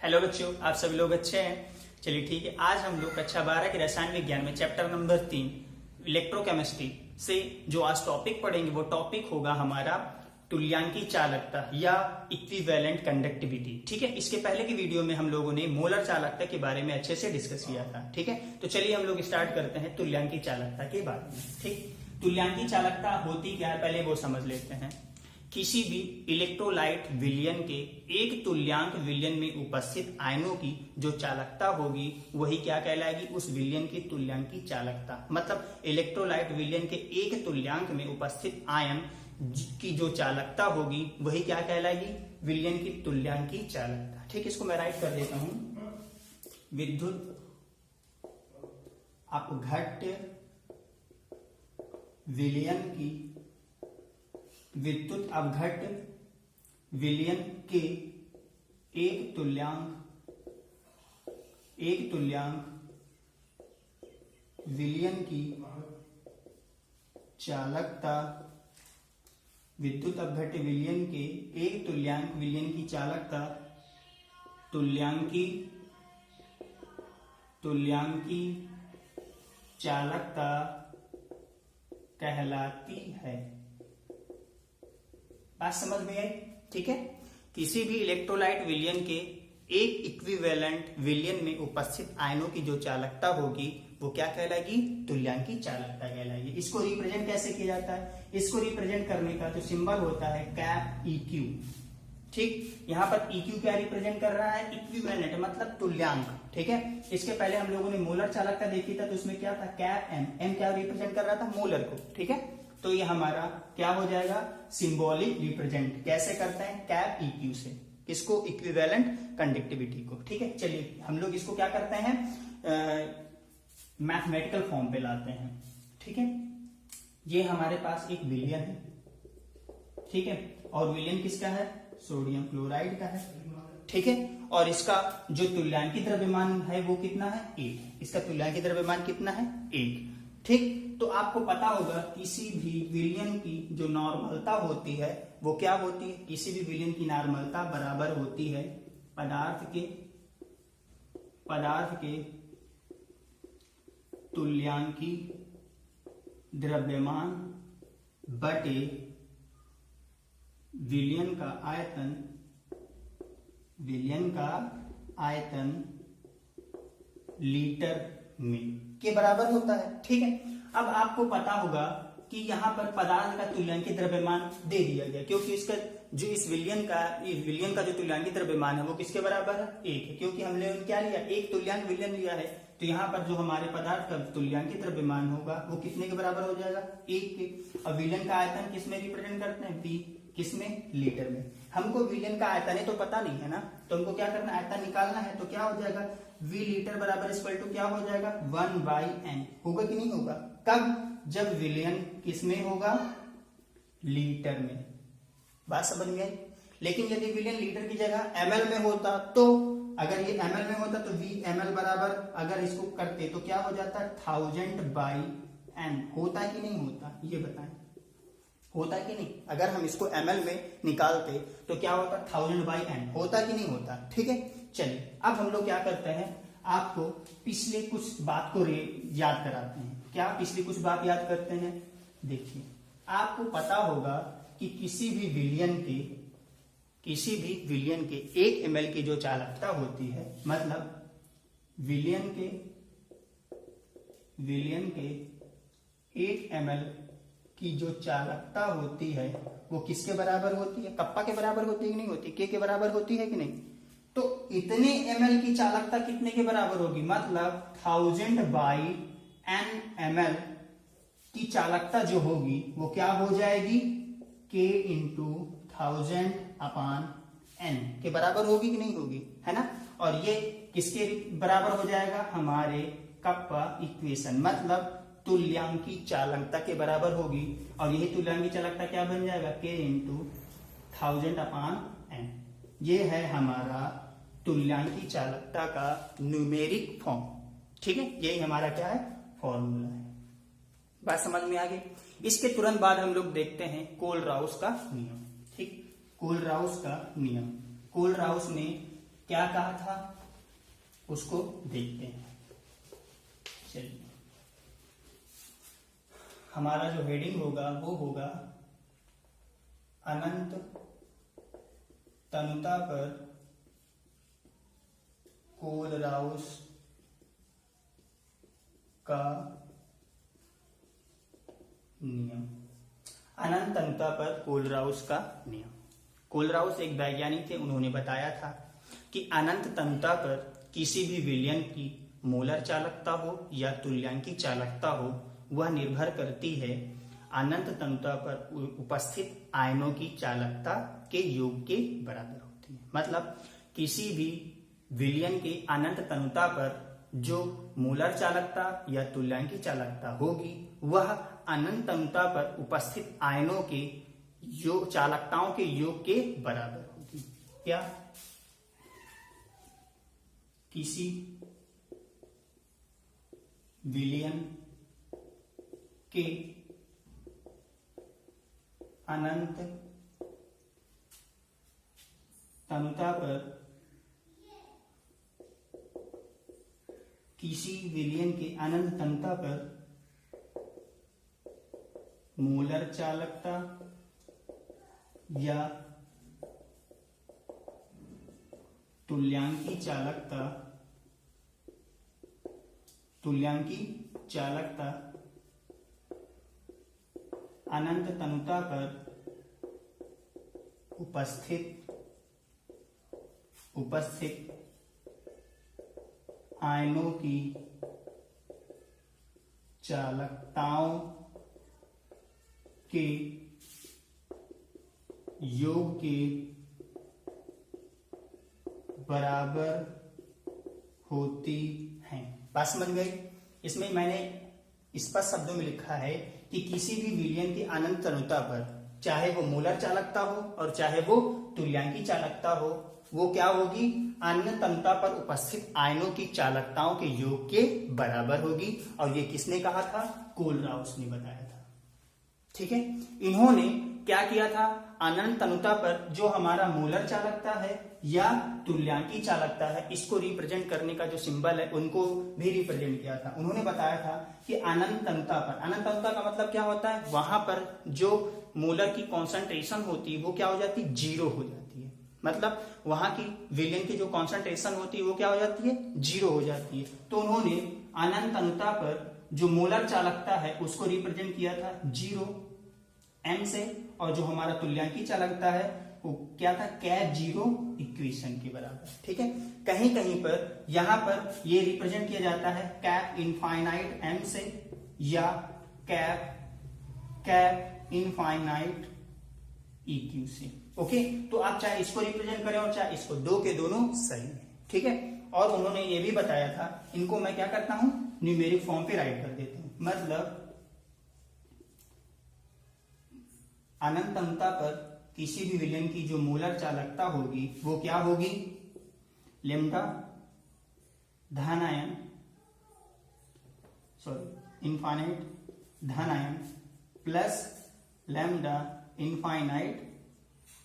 Hello बच्चों, आप सभी लोग अच्छे हैं। चलिए ठीक है, आज हम लोग कक्षा 12 के रसायन विज्ञान में चैप्टर नंबर 3 इलेक्ट्रोकेमिस्ट्री से जो आज टॉपिक पढ़ेंगे वो टॉपिक होगा हमारा तुल्यांकी चालकता या इक्विवेलेंट कंडक्टिविटी। ठीक है, इसके पहले की वीडियो में हम लोगों ने मोलर चालकता के बारे में अच्छे से डिस्कस किया था। ठीक है, तो चलिए हम लोग स्टार्ट करते हैं तुल्यांकी चालकता के बारे में। ठीक, तुल्यांकी चालकता होती क्या है पहले वो समझ लेते हैं। किसी भी इलेक्ट्रोलाइट विलयन के एक तुल्यांक विलयन में उपस्थित आयनों की जो चालकता होगी वही क्या कहलाएगी, उस विलयन की तुल्यांकी चालकता। मतलब इलेक्ट्रोलाइट विलयन के एक तुल्यांक में उपस्थित आयन की जो चालकता होगी वही क्या कहलाएगी, विलयन की तुल्यांकी चालकता। ठीक, इसको मैं राइट कर देता हूं। विद्युत अपघट्य विलयन की विद्युत अपघट्य विलयन के एक तुल्यांक विलयन की चालकता, विद्युत अपघट्य विलयन के एक तुल्यांक विलयन की चालकता तुल्यांकी चालकता कहलाती है। बात समझ में आई? ठीक है, किसी भी इलेक्ट्रोलाइट विलयन के एक इक्विवेलेंट विलयन में उपस्थित आयनों की जो चालकता होगी वो क्या कहलाएगी, तुल्यांकी चालकता कहलाएगी। इसको रिप्रेजेंट कैसे किया जाता है, इसको रिप्रेजेंट करने का जो सिंबल होता है कैप EQ। ठीक, यहां पर EQ क्या रिप्रेजेंट कर रहा है, इक्विवेलेंट मतलब तुल्यांक। ठीक है, इसके पहले हम लोगों ने मोलर चालकता देखी था तो उसमें क्या था, कैप M क्या रिप्रेजेंट कर रहा था, मोलर को। ठीक है, तो ये हमारा क्या हो जाएगा, सिंबॉलिक रिप्रेजेंट कैसे करते हैं, कैप EQ से, इसको इक्विवेलेंट कंडक्टिविटी को। ठीक है, चलिए हम लोग इसको क्या करते हैं, मैथमेटिकल फॉर्म पे लाते हैं। ठीक है, ये हमारे पास एक विलयन है। ठीक है, और विलयन किसका है, सोडियम क्लोराइड का है। ठीक है, और इसका जो तुल्यांकी द्रव्यमान है वो कितना है, 1। इसका तुल्यांकी द्रव्यमान कितना है, 1। ठीक, तो आपको पता होगा किसी भी विलयन की जो नॉर्मलता होती है वो क्या होती है, किसी भी विलयन की नॉर्मलता बराबर होती है पदार्थ के तुल्यांकी द्रव्यमान बटे विलयन का आयतन लीटर में के बराबर होता है। ठीक है, अब आपको पता होगा कि यहां पर पदार्थ का तुल्यांकी द्रव्यमान दे दिया गया, क्योंकि इसका जो इस विलयन का जो तुल्यांकी द्रव्यमान है वो किसके बराबर है, 1 है। क्योंकि हमने क्या लिया, एक तुल्यांक विलयन लिया है, तो यहाँ पर जो हमारे पदार्थ का तुल्यांकी द्रव्यमान होगा वो कितने के बराबर हो जाएगा, 1 के। और विलयन का आयतन किसमें रिप्रेजेंट करते हैं, V, किसमें, लीटर में। हमको विलयन का आयतन है तो पता नहीं है ना, तो हमको क्या करना है, आयतन निकालना है। तो क्या हो जाएगा, V लीटर बराबर इक्वल टू क्या हो जाएगा, 1/n होगा कि नहीं होगा। कब, जब विलयन किसमें होगा, लीटर में। बात समझ में आई। लेकिन यदि विलयन लीटर की जगह ml में होता, तो अगर ये ml में होता तो V ml बराबर अगर इसको करते तो क्या हो जाता, 1000/n होता कि नहीं होता, ये बताएं, होता कि नहीं। अगर हम इसको ml में निकालते तो क्या होता, 1000/n होता कि नहीं होता। ठीक है, चलिए अब हम लोग क्या करते हैं, आपको पिछले कुछ बात को याद कराते हैं। क्या पिछली कुछ बात याद करते हैं, देखिए आपको पता होगा कि किसी भी विलयन के 1 ml की जो चालकता होती है, मतलब विलयन के 1 ml की जो चालकता होती है वो किसके बराबर होती है, कप्पा के बराबर होती है कि नहीं होती, के बराबर होती है कि नहीं। तो इतने ml की चालकता कितने के बराबर होगी, मतलब 1000/n ml की चालकता जो होगी वो क्या हो जाएगी, K × 1000/n के बराबर होगी कि नहीं होगी, है ना। और ये किसके बराबर हो जाएगा, हमारे कप्पा इक्वेशन मतलब तुल्यांकी चालकता के बराबर होगी। और यही तुल्यांकी चालकता क्या बन जाएगा, K × 1000/n। ये है हमारा तुल्यांकी चालकता का न्यूमेरिक फॉर्म। ठीक है, यही हमारा क्या है, फॉर्मूला है। बात समझ में आ गई। इसके तुरंत बाद हम लोग देखते हैं कोल राउस का नियम। ठीक, कोल राउस का नियम, कोल राउस ने क्या कहा था उसको देखते हैं। चलिए, हमारा जो हेडिंग होगा वो होगा अनंत तनुता पर कोलराउस का नियम। अनंत तनुता पर कोलराउस का नियम। कोलराउस एक वैज्ञानिक थे, उन्होंने बताया था कि अनंत तनुता पर किसी भी विलयन की मोलर चालकता हो या तुल्यांकी चालकता हो, वह निर्भर करती है अनंत तनुता पर उपस्थित आयनों की चालकता के योग के बराबर होती है। मतलब किसी भी विलयन की अनंत तनुता पर जो मोलर चालकता या तुल्यांकी चालकता होगी, वह अनंत तनुता पर उपस्थित आयनों के योग चालकताओं के योग के बराबर होगी। क्या? किसी विलयन के अनंत तनुता पर किसी विलयन के अनंत तनुता पर मोलर चालकता या तुल्यांकी चालकता अनंत तनुता पर उपस्थित आयनों की चालकताओं के योग के बराबर होती हैं। बात समझ गई? इसमें मैंने स्पष्ट शब्दों में लिखा है कि किसी भी विलयन की अनंत तनुता पर, चाहे वो मोलर चालकता हो और चाहे वो तुल्यांकी चालकता हो, वो क्या होगी? अनंत तनुता पर उपस्थित आयनों की चालकताओं के योग के बराबर होगी। और ये किसने कहा था? कोलराउस ने बताया था। ठीक है, इन्होंने क्या किया था? अनंत तनुता पर जो हमारा मोलर चालकता है या तुल्यांकी चालकता है, इसको रिप्रेजेंट करने का जो सिंबल है उनको भी रिप्रेजेंट किया था। उन्होंने बताया था कि अनंत तनुता पर, अनंत तनुता का मतलब क्या होता है? वहां पर जो मोलर की कॉन्सेंट्रेशन होती है वो क्या हो जाती है? जीरो हो जाती है। मतलब वहां की विलयन की जो कॉन्सेंट्रेशन होती है वो क्या हो जाती है? जीरो हो जाती है। तो उन्होंने अनंत तनुता पर जो मोलर चालकता है उसको रिप्रेजेंट किया था 0 m से, और जो हमारा तुल्यांकी चालकता है वो क्या था? कैप 0 इक्वेशन के बराबर। ठीक है, कहीं कहीं पर यहां पर ये रिप्रेजेंट किया जाता है कैप इनफाइनाइट m से या कैप इनफाइनाइट EQ से। ओके, तो आप चाहे इसको रिप्रेजेंट करें और चाहे इसको, दो के दोनों सही है। ठीक है, और उन्होंने ये भी बताया था, इनको मैं क्या करता हूं? न्यूमेरिक फॉर्म पे राइट कर देता हूं। मतलब अनंत तनुता पर किसी भी विलयन की जो मोलर चालकता होगी वो क्या होगी? लेम्डा धन आयन, इनफाइनाइट धन ion plus lambda infinite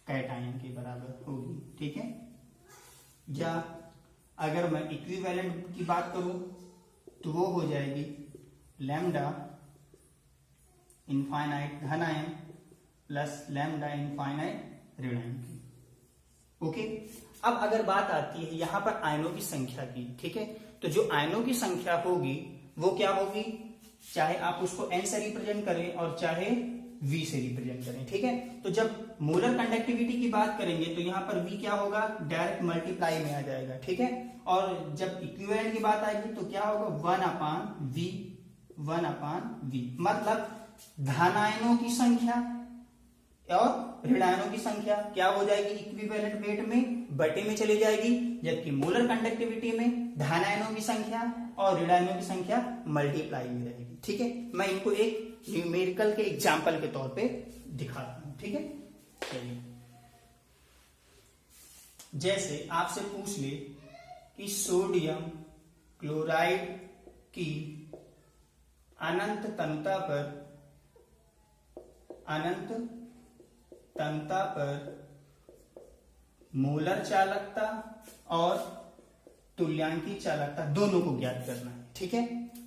cation के बराबर होगी। ठीक है, या अगर मैं इक्विवेलेंट की बात करूं तो वो हो जाएगी लैम्डा इनफाइनाइट धन आयन प्लस लैम्डा इनफाइनाइट ऋण आयन की। ओके, अब अगर बात आती है यहां पर आयनों की संख्या की, ठीक है, तो जो आयनों की संख्या होगी वो क्या होगी? चाहे आप उसको n से रिप्रेजेंट करें और चाहे v से रिप्रेजेंट करें। ठीक है, तो जब मोलर कंडक्टिविटी की बात करेंगे तो यहाँ पर v क्या होगा? डायरेक्ट मल्टीप्लाई में आ जाएगा। ठीक है, और जब इक्विवेलेंट की बात आएगी तो क्या होगा? 1 अपान v। मतलब धनायनों की संख्या और ऋणायनों की संख्या क्या हो जाएगी? इक्विवेलेंट वेट में बटे में चली जाएगी, जबकि मोलर कंडक्टिविटी में धनायनों की संख्या और ऋणायनों की संख्या मल्टीप्लाई में रहेगी। ठीक है, मैं इनको एक न्यूमेरिकल के एग्जाम्पल के तौर पे दिखाता हूं। ठीक है, चलिए, जैसे आपसे पूछ ले कि सोडियम क्लोराइड की अनंत तनुता पर मोलर चालकता और तुल्यांकी चालकता दोनों को ज्ञात करना है। ठीक है,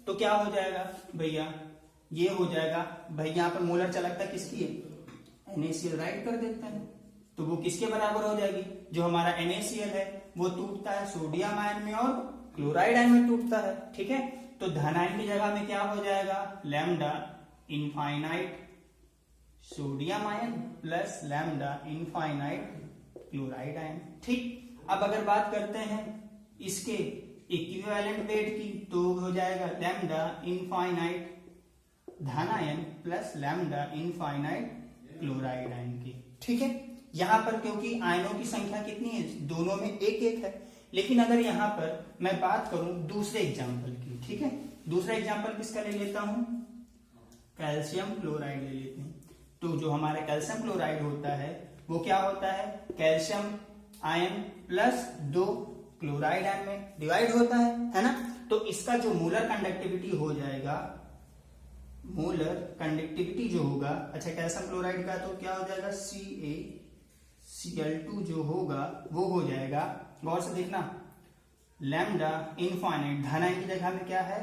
तो क्या हो जाएगा भैया, ये हो जाएगा भाई, यहाँ पर मोलर चालकता किसकी है, NaCl, राइट कर देते हैं। तो वो किसके बराबर हो जाएगी, जो हमारा NaCl है वो टूटता है सोडियम आयन में और क्लोराइड आयन में टूटता है। ठीक है, तो धन आयन की जगह में क्या हो जाएगा, lambda infinite sodium ion plus lambda infinite chloride ion. ठीक, अब अगर बात करते हैं इसके इक्विवेलेंट वेट की, तो हो जाएगा लैम्डा इनफाइनाइट धन ion plus lambda infinite chloride ion की। ठीक है, यहां पर क्योंकि आयनों की संख्या कितनी है, दोनों में एक एक है। लेकिन अगर यहां पर मैं बात करूं दूसरे एग्जांपल की, ठीक है, दूसरा एग्जांपल किसका ले लेता हूं, कैल्शियम क्लोराइड ले लेते हैं। तो जो हमारा कैल्शियम क्लोराइड होता है वो क्या होता है, calcium ion plus 2 chloride ion में डिवाइड होता है ना। तो इसका जो मोलर कंडक्टिविटी हो जाएगा, मोलर कंडक्टिविटी जो होगा, अच्छा कैल्शियम क्लोराइड का तो क्या हो जाएगा, CaCl2 जो होगा वो हो जाएगा, गौर से देखना, लैम्डा इनफाइनाइट धन आयन की जगह में क्या है,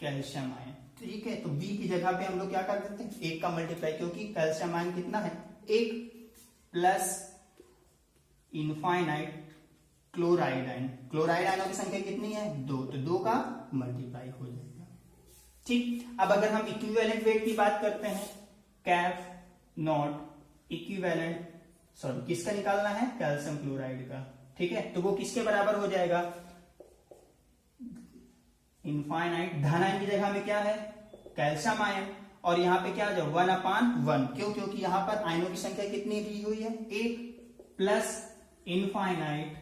कैल्शियम आयन। ठीक है, तो B की जगह पे हम लोग क्या कर देते हैं, 1 का मल्टीप्लाई, क्योंकि कैल्शियम आयन कितना है 1 plus infinite chloride ion, chloride आयनों की संख्या कितनी है 2, तो 2 का मल्टीप्लाई हो जाएगा। ठीक, अब अगर हम इक्विवेलेंट वेट की बात करते हैं, कैफ नॉट इक्विवेलेंट, सॉरी किसका निकालना है, कैल्शियम क्लोराइड का। ठीक है, तो वो किसके बराबर हो जाएगा, इनफाइनाइट धन आयन की जगह में क्या है, कैल्शियम आयन, और यहाँ पे क्या आ जाए 1/1, क्यों, क्योंकि यहाँ पर आयनों की संख्या कितनी दी हुई है 1 प्लस इनफाइनाइट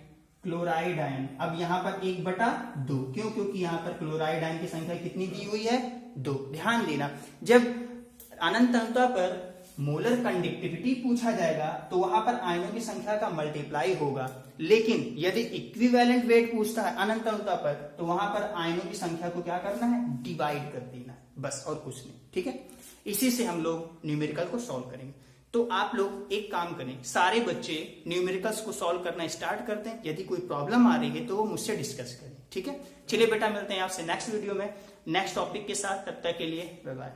क्लोराइड आयन, अब यहाँ पर 1/2, क्यों, क्योंकि यहाँ पर क्लोराइड आयन की संख्या कितनी दी हुई है 2। ध्यान देना, जब अनंत अनंतता पर मोलर कंडक्टिविटी पूछा जाएगा तो वहां पर आयनों की संख्या का मल्टीप्लाई होगा, लेकिन यदि इक्विवेलेंट वेट पूछता है अनंत अनंतता पर, तो वहां पर आयनों की संख्या को क्या करना है, डिवाइड कर देना है, बस और कुछ नहीं। ठीक है, इसी से हम लोग न्यूमेरिकल को सॉल्व करेंगे। तो आप लोग एक काम करें, सारे बच्चे न्यूमेरिकल्स को सॉल्व करना स्टार्ट करते हैं, यदि कोई प्रॉब्लम आ रही है तो वो मुझसे डिस्कस करें। ठीक है, चलिए बेटा, मिलते हैं आपसे नेक्स्ट वीडियो में नेक्स्ट टॉपिक के साथ, तब तक के लिए बाय बाय।